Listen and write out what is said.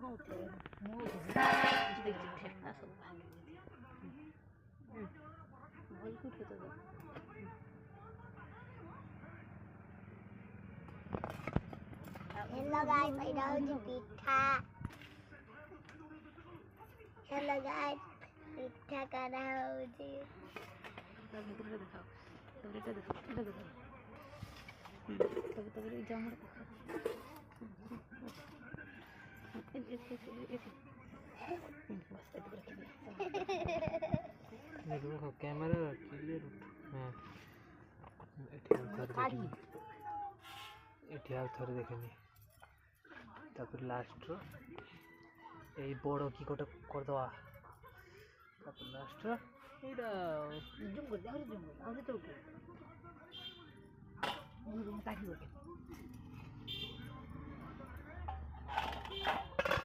Hello guys, I know the pizza. Hello guys, pizza kara hoji. देखो camera clear हां एठी आ थरे देखनी तापर लास्ट रो ए बड़ो की कोटा कर दवा तापर लास्ट रो एडा जूम कर और तो ताकि